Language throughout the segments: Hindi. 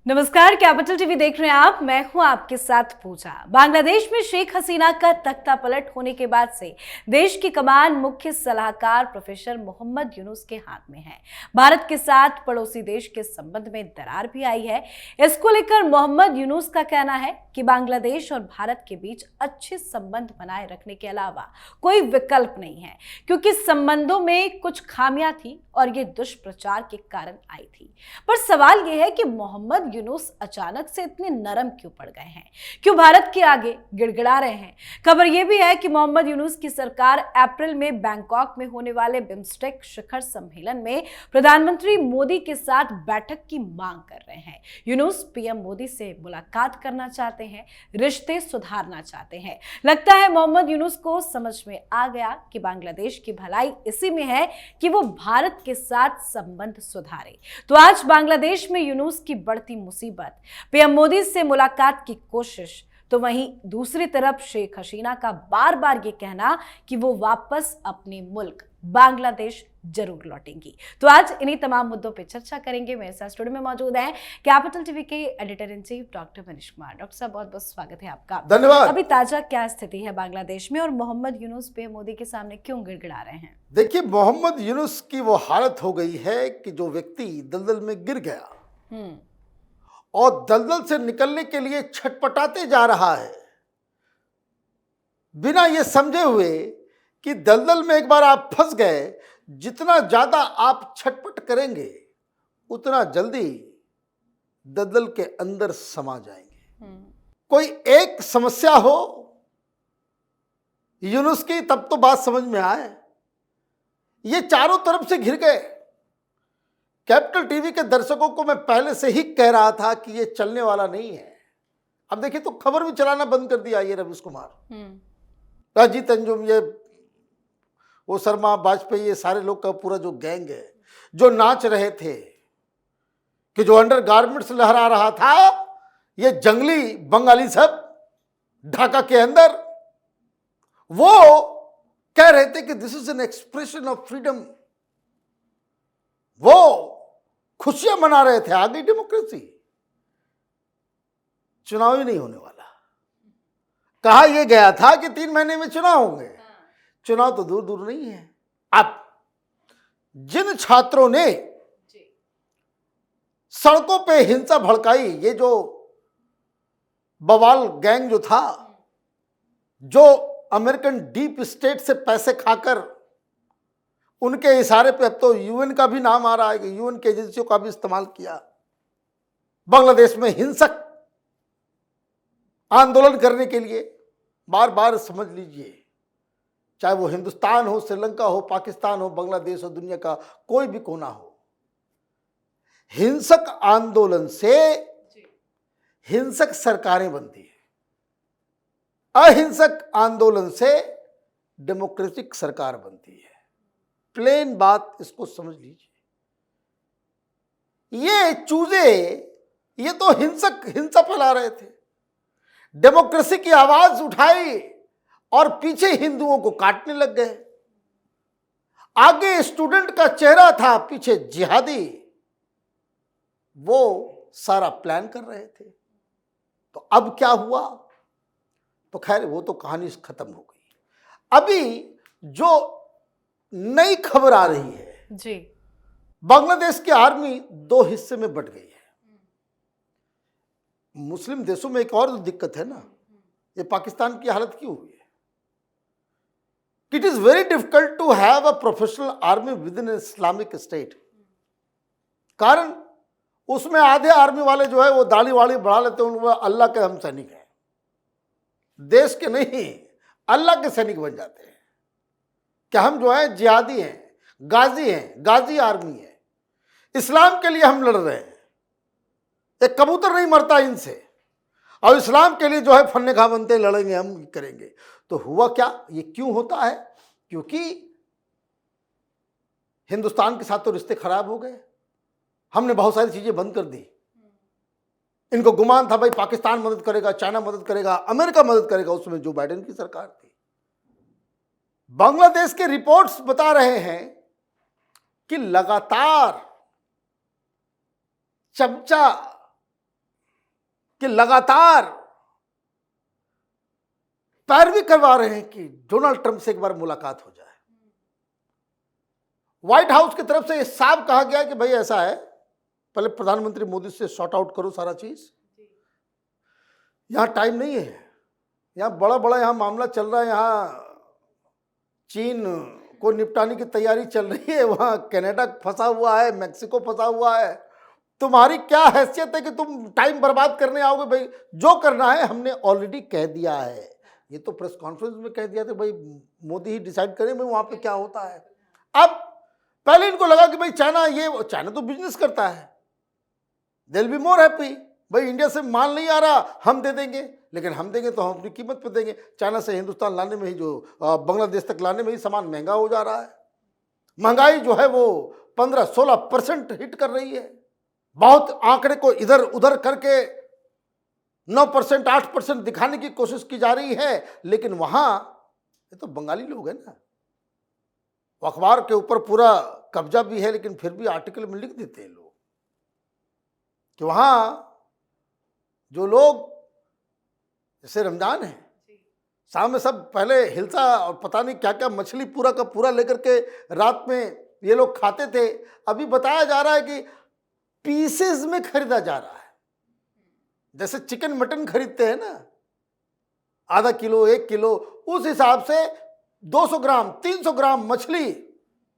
नमस्कार, कैपिटल टीवी देख रहे हैं आप। मैं हूं आपके साथ पूजा। बांग्लादेश में शेख हसीना का तख्ता पलट होने के बाद से देश की कमान मुख्य सलाहकार प्रोफेसर मोहम्मद यूनुस के हाथ में है। भारत के साथ पड़ोसी देश के संबंध में दरार भी आई है। इसको लेकर मोहम्मद यूनुस का कहना है कि बांग्लादेश और भारत के बीच अच्छे संबंध बनाए रखने के अलावा कोई विकल्प नहीं है, क्योंकि संबंधों में कुछ खामियां थी और ये दुष्प्रचार के कारण आई थी। पर सवाल यह है कि मोहम्मद यूनुस अचानक से इतने नरम क्यों पड़ गए हैं, क्यों भारत के आगे गिड़गिड़ा रहे हैं। खबर यह भी है कि मोहम्मद यूनुस की सरकार अप्रैल में बैंकॉक में होने वाले बिम्स्टेक शिखर सम्मेलन में प्रधानमंत्री मोदी के साथ बैठक की मांग कर रहे हैं। यूनुस पीएम मोदी से मुलाकात करना चाहते हैं, रिश्ते सुधारना चाहते हैं। लगता है मोहम्मद यूनुस को समझ में आ गया कि बांग्लादेश की भलाई इसी में है कि वो भारत के साथ संबंध सुधारे। तो आज बांग्लादेश में यूनुस की बढ़ती मुसीबत, पीएम मोदी से मुलाकात की कोशिश, तो वहीं दूसरी तरफ शेख हसीना का बार बार ये कहना कि वो वापस अपने मुल्क बांग्लादेश जरूर लौटेंगी। तो आज इन्हीं तमाम मुद्दों पे चर्चा करेंगे। मेरे साथ स्टूडियो में मौजूद हैं कैपिटल टीवी के editor in chief doctor Manish Kumar. Doctor साहब, बहुत बहुत स्वागत है आपका। धन्यवाद। अभी ताजा क्या स्थिति है बांग्लादेश में और मोहम्मद यूनुस पीएम मोदी के सामने क्यों गिड़गिड़ा रहे हैं? देखिए, मोहम्मद यूनुस की वो हालत हो गई है कि जो व्यक्ति दलदल में गिर गया और दलदल से निकलने के लिए छटपटाते जा रहा है, बिना ये समझे हुए कि दलदल में एक बार आप फंस गए, जितना ज्यादा आप छटपट करेंगे उतना जल्दी दलदल के अंदर समा जाएंगे। कोई एक समस्या हो यूनुस की, तब तो बात समझ में आए। ये चारों तरफ से घिर गए। कैपिटल टीवी के दर्शकों को मैं पहले से ही कह रहा था कि ये चलने वाला नहीं है। अब देखिए, तो खबर भी चलाना बंद कर दिया ये रवीश कुमार, राजीव अंजुम, ये वो शर्मा, वाजपेयी, ये सारे लोग का पूरा जो गैंग है, जो नाच रहे थे कि जो अंडर गारमेंट्स लहरा रहा था, ये जंगली बंगाली सब ढाका के अंदर, वो कह रहे थे कि this is an expression of freedom. वो खुशियां मना रहे थे, आ गई डेमोक्रेसी। चुनाव ही नहीं होने वाला। कहा यह गया था कि 3 महीने में चुनाव होंगे। चुनाव तो दूर दूर नहीं है। अब जिन छात्रों ने सड़कों पे हिंसा भड़काई, ये जो बवाल गैंग जो था, जो अमेरिकन डीप स्टेट से पैसे खाकर, उनके इशारे पे अब तो यूएन का भी नाम आ रहा है कि यूएन की एजेंसियों का भी इस्तेमाल किया, बांग्लादेश में हिंसक आंदोलन करने के लिए। बार बार समझ लीजिए, चाहे वो हिंदुस्तान हो, श्रीलंका हो, पाकिस्तान हो, बांग्लादेश हो, दुनिया का कोई भी कोना हो, हिंसक आंदोलन से हिंसक सरकारें बनती है, अहिंसक आंदोलन से डेमोक्रेटिक सरकार बनती है। प्लेन बात, इसको समझ लीजिए। ये चूजे, ये तो हिंसा फैला रहे थे, डेमोक्रेसी की आवाज उठाई और पीछे हिंदुओं को काटने लग गए। आगे स्टूडेंट का चेहरा था, पीछे जिहादी, वो सारा प्लान कर रहे थे। तो अब क्या हुआ? तो खैर, वो तो कहानी खत्म हो गई। अभी जो नई खबर आ रही है जी, बांग्लादेश की आर्मी 2 हिस्से में बट गई है। मुस्लिम देशों में एक और दिक्कत है ना, ये पाकिस्तान की हालत क्यों हुई है? It is very difficult to have a professional army within Islamic State. कारण उसमें आधे आर्मी वाले जो है वो दाढ़ी वाड़ी बढ़ा लेते हैं, उनको अल्लाह के हम सैनिक हैं, देश के नहीं, अल्लाह के सैनिक बन जाते हैं कि हम जो है जिहादी हैं, गाजी आर्मी है, इस्लाम के लिए हम लड़ रहे हैं, एक कबूतर नहीं मरता इनसे, और इस्लाम के लिए जो है फन्ने खा बनते, लड़ेंगे, हम करेंगे। तो हुआ क्या? ये क्यों होता है? क्योंकि हिंदुस्तान के साथ तो रिश्ते खराब हो गए, हमने बहुत सारी चीजें बंद कर दी। इनको गुमान था भाई पाकिस्तान मदद करेगा, चाइना मदद करेगा, अमेरिका मदद करेगा, उसमें जो बाइडेन की सरकार थी। बांग्लादेश के रिपोर्ट्स बता रहे हैं कि लगातार चमचा कि लगातार पैरवी करवा रहे हैं कि डोनाल्ड ट्रंप से एक बार मुलाकात हो जाए। व्हाइट हाउस की तरफ से यह साफ कहा गया कि भाई ऐसा है, पहले प्रधानमंत्री मोदी से सॉर्ट आउट करो सारा चीज, यहां टाइम नहीं है, यहां बड़ा बड़ा यहां मामला चल रहा है, यहां चीन को निपटाने की तैयारी चल रही है, वहां कनाडा फंसा हुआ है, मैक्सिको फंसा हुआ है। तुम्हारी क्या हैसियत है कि तुम टाइम बर्बाद करने आओगे? भाई जो करना है हमने ऑलरेडी कह दिया है। ये तो प्रेस कॉन्फ्रेंस में कह दिया था, भाई मोदी ही डिसाइड करें भाई वहां पे क्या होता है। अब पहले इनको लगा कि भाई चाइना तो बिजनेस करता है, they will be more happy, भाई इंडिया से माल नहीं आ रहा हम दे देंगे, लेकिन हम देंगे तो हम अपनी कीमत पे देंगे। चाइना से हिंदुस्तान लाने में ही, जो बांग्लादेश तक लाने में ही सामान महंगा हो जा रहा है। महंगाई जो है वो 15-16% हिट कर रही है। बहुत आंकड़े को इधर उधर करके 9%, 8% दिखाने की कोशिश की जा रही है, लेकिन वहां ये तो बंगाली लोग हैं ना, अखबार के ऊपर पूरा कब्जा भी है, लेकिन फिर भी आर्टिकल में लिख देते हैं लोग कि वहां जो लोग, जैसे रमजान है, शाम में सब पहले हिलसा और पता नहीं क्या क्या मछली पूरा का पूरा लेकर के रात में ये लोग खाते थे। अभी बताया जा रहा है कि पीसेस में खरीदा जा रहा है, जैसे चिकन मटन खरीदते हैं ना, आधा किलो 1 किलो, उस हिसाब से 200 ग्राम 300 ग्राम मछली,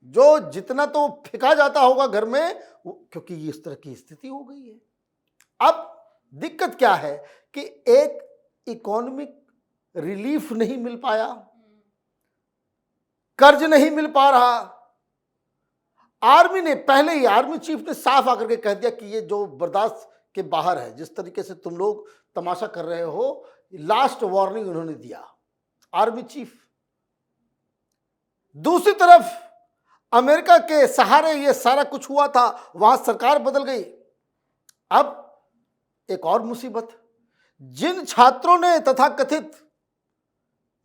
जो जितना तो फेंका जाता होगा घर में, क्योंकि इस तरह की स्थिति हो गई है। अब दिक्कत क्या है कि एक इकोनॉमिक रिलीफ नहीं मिल पाया, कर्ज नहीं मिल पा रहा। आर्मी ने पहले ही, आर्मी चीफ ने साफ आकर के कह दिया कि ये जो बर्दाश्त के बाहर है, जिस तरीके से तुम लोग तमाशा कर रहे हो, लास्ट वार्निंग उन्होंने दिया, आर्मी चीफ। दूसरी तरफ अमेरिका के सहारे ये सारा कुछ हुआ था, वहां सरकार बदल गई। अब एक और मुसीबत, जिन छात्रों ने तथाकथित,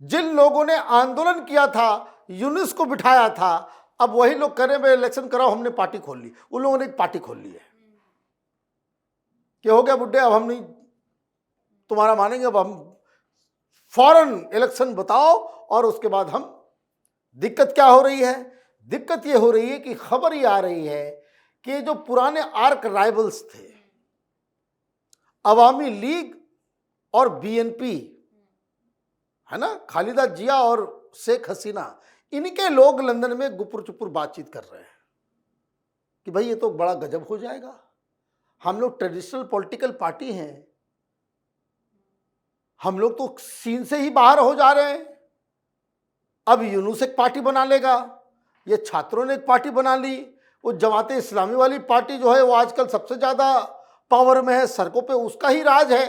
जिन लोगों ने आंदोलन किया था, यूनिस को बिठाया था, अब वही लोग कह रहे हैं इलेक्शन कराओ, हमने पार्टी खोल ली। उन लोगों ने एक पार्टी खोल ली है कि हो गया बुड्ढे, अब हम नहीं तुम्हारा मानेंगे, अब हम फौरन इलेक्शन बताओ और उसके बाद हम। दिक्कत क्या हो रही है? दिक्कत ये हो रही है कि खबर ये आ रही है कि जो पुराने आर्क राइवल्स थे, अवामी लीग और बीएनपी है ना, खालिदा जिया और शेख हसीना, इनके लोग लंदन में गुपुर चुपुर बातचीत कर रहे हैं कि भाई ये तो बड़ा गजब हो जाएगा, हम लोग ट्रेडिशनल पॉलिटिकल पार्टी हैं, हम लोग तो सीन से ही बाहर हो जा रहे हैं, अब यूनुस एक पार्टी बना लेगा, ये छात्रों ने एक पार्टी बना ली, वो जमाते इस्लामी वाली पार्टी जो है वो आजकल सबसे ज्यादा पावर में है, सड़कों पे उसका ही राज है।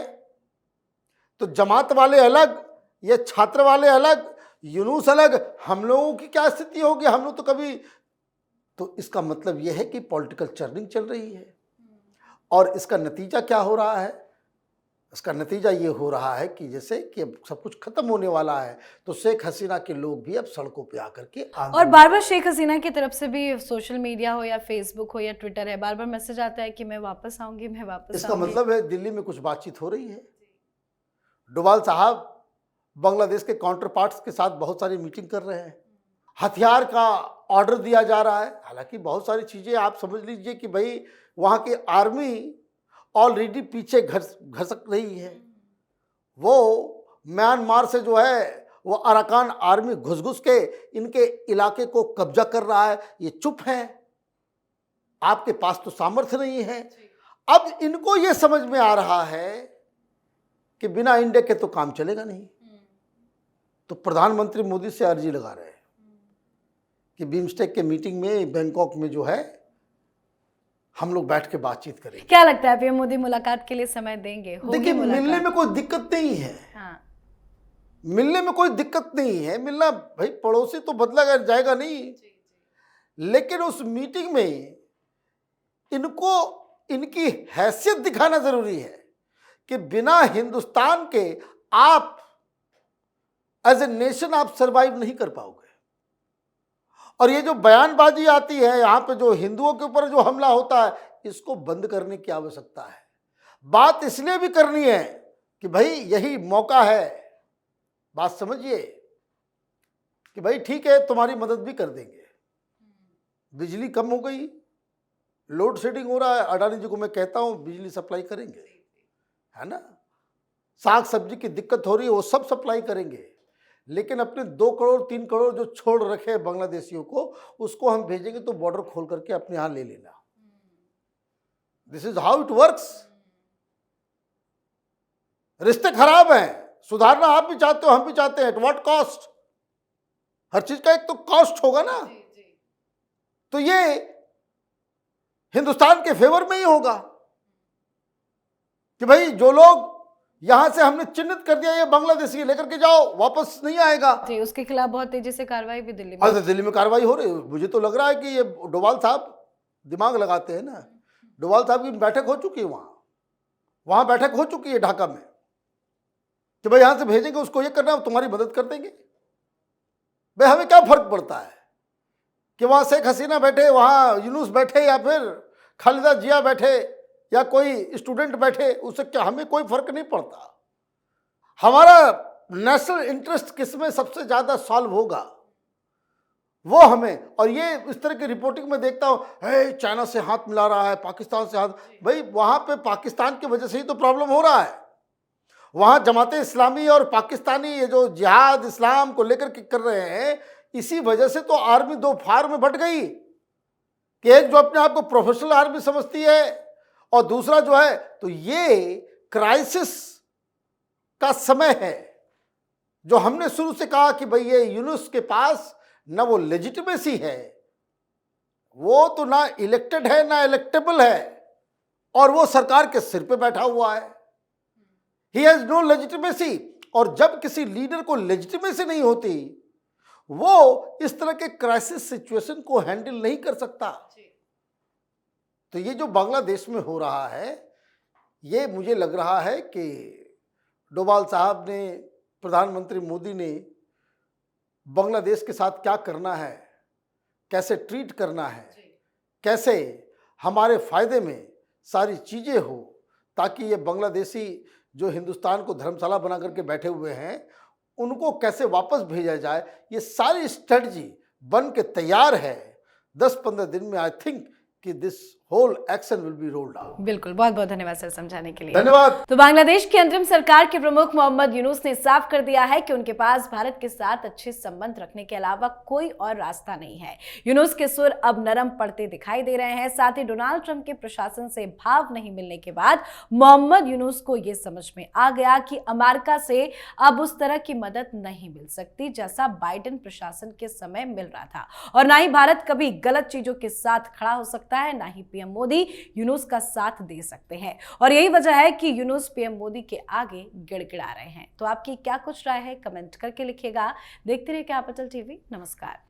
तो जमात वाले अलग, ये छात्र वाले अलग, यूनुस अलग, हम लोगों की क्या स्थिति होगी? हम लोग तो कभी, तो इसका मतलब यह है कि पॉलिटिकल चर्निंग चल रही है। और इसका नतीजा क्या हो रहा है? इसका नतीजा ये हो रहा है कि जैसे कि अब सब कुछ खत्म होने वाला है, तो शेख हसीना के लोग भी अब सड़कों पे आकर के और बार बार शेख हसीना की तरफ से भी, सोशल मीडिया हो या फेसबुक हो या ट्विटर है, बार बार मैसेज आता है कि मैं वापस आऊंगी, मैं वापस इसका आऊंगी। मतलब है दिल्ली में कुछ बातचीत हो रही है। डोभाल साहब बांग्लादेश के काउंटर पार्ट्स के साथ बहुत सारी मीटिंग कर रहे हैं, हथियार का ऑर्डर दिया जा रहा है। हालांकि बहुत सारी चीज़ें आप समझ लीजिए कि भाई वहाँ की आर्मी ऑलरेडी पीछे घसक रही है। वो म्यांमार से जो है वो अराकान आर्मी घुस घुस के इनके इलाके को कब्जा कर रहा है, ये चुप है, आपके पास तो सामर्थ्य नहीं है। अब इनको ये समझ में आ रहा है कि बिना इंडिया के तो काम चलेगा नहीं, तो प्रधानमंत्री मोदी से अर्जी लगा रहे हैं कि बिम्स्टेक के मीटिंग में बैंकॉक में जो है हम लोग बैठ के बातचीत करेंगे। क्या लगता है पीएम मोदी मुलाकात के लिए समय देंगे? देखिए, मिलने में कोई दिक्कत नहीं है। हाँ। मिलने में कोई दिक्कत नहीं है, मिलना, भाई पड़ोसी तो बदला जाएगा नहीं, लेकिन उस मीटिंग में इनको इनकी हैसियत दिखाना जरूरी है कि बिना हिंदुस्तान के आप एज ए नेशन आप सरवाइव नहीं कर पाओगे। और ये जो बयानबाजी आती है यहाँ पे, जो हिंदुओं के ऊपर जो हमला होता है, इसको बंद करने की आवश्यकता है। बात इसलिए भी करनी है कि भाई यही मौका है, बात समझिए, कि भाई ठीक है तुम्हारी मदद भी कर देंगे। बिजली कम हो गई, लोड शेडिंग हो रहा है, अडानी जी को मैं कहता हूं बिजली सप्लाई करेंगे, है ना। साग सब्जी की दिक्कत हो रही है, वो सब सप्लाई करेंगे। लेकिन अपने 2 करोड़ 3 करोड़ जो छोड़ रखे हैं बांग्लादेशियों को, उसको हम भेजेंगे तो बॉर्डर खोल करके अपने यहां ले लेना। This is how it works. रिश्ते खराब हैं, सुधारना आप भी चाहते हो, हम भी चाहते हैं, एट व्हाट कॉस्ट। हर चीज का एक तो कॉस्ट होगा ना। तो ये हिंदुस्तान के फेवर में ही होगा कि भाई जो लोग यहां से हमने चिन्हित कर दिया, ये बांग्लादेशी लेकर के जाओ, वापस नहीं आएगा। जी, उसके खिलाफ बहुत तेजी से कार्रवाई भी दिल्ली में। अच्छा, दिल्ली में कार्रवाई हो रही है। मुझे तो लग रहा है कि ये डोभाल साहब दिमाग लगाते हैं ना। डोभाल साहब की बैठक हो चुकी है वहां बैठक हो चुकी है ढाका में, कि भाई यहां से भेजेंगे, उसको ये करना है, तुम्हारी मदद कर देंगे। भाई हमें क्या फर्क पड़ता है कि वहां शेख हसीना बैठे, वहां यूनुस बैठे, या फिर खालिदा जिया बैठे, या कोई स्टूडेंट बैठे, उससे क्या हमें कोई फर्क नहीं पड़ता। हमारा नेशनल इंटरेस्ट किसमें सबसे ज्यादा सॉल्व होगा वो हमें। और ये इस तरह की रिपोर्टिंग में देखता हूं, चाइना से हाथ मिला रहा है, पाकिस्तान से हाथ, भाई वहां पे पाकिस्तान की वजह से ही तो प्रॉब्लम हो रहा है। वहां जमाते इस्लामी और पाकिस्तानी ये जो जिहाद इस्लाम को लेकर के कर रहे हैं, इसी वजह से तो आर्मी 2 फार में बट गई, कि एक जो अपने आप को प्रोफेशनल आर्मी समझती है, और दूसरा जो है, तो ये क्राइसिस का समय है। जो हमने शुरू से कहा कि भाई ये यूनुस के पास ना वो लेजिटिमेसी है, वो तो ना इलेक्टेड है ना इलेक्टेबल है, और वो सरकार के सिर पे बैठा हुआ है। He has no legitimacy. और जब किसी लीडर को लेजिटिमेसी नहीं होती, वो इस तरह के क्राइसिस सिचुएशन को हैंडल नहीं कर सकता। तो ये जो बांग्लादेश में हो रहा है, ये मुझे लग रहा है कि डोभाल साहब ने, प्रधानमंत्री मोदी ने बांग्लादेश के साथ क्या करना है, कैसे ट्रीट करना है, कैसे हमारे फायदे में सारी चीजें हो, ताकि ये बांग्लादेशी जो हिंदुस्तान को धर्मशाला बना करके बैठे हुए हैं, उनको कैसे वापस भेजा जाए, ये सारी स्ट्रेटजी बन के तैयार है। 10-15 दिन में आई थिंक कि this whole action will be rolled out. बिल्कुल, बहुत बहुत धन्यवाद सर समझाने के लिए। धन्यवाद। तो बांग्लादेश की अंतरिम सरकार के प्रमुख मोहम्मद यूनुस ने साफ कर दिया है कि उनके पास भारत के साथ अच्छे संबंध रखने के अलावा कोई और रास्ता नहीं है। यूनुस के सुर अब नरम पड़ते दिखाई दे रहे हैं। साथ ही डोनाल्ड ट्रंप के प्रशासन से भाव नहीं मिलने के बाद मोहम्मद यूनुस को यह समझ में आ गया कि अमेरिका से अब उस तरह की मदद नहीं मिल सकती जैसा बाइडेन प्रशासन के समय मिल रहा था, और ना ही भारत कभी गलत चीजों के साथ खड़ा हो सकता है, ना ही पीएम मोदी यूनुस का साथ दे सकते हैं। और यही वजह है कि यूनुस पीएम मोदी के आगे गिड़गिड़ा रहे हैं। तो आपकी क्या कुछ राय है, कमेंट करके लिखिएगा। देखते रहिए कैपिटल टीवी। नमस्कार।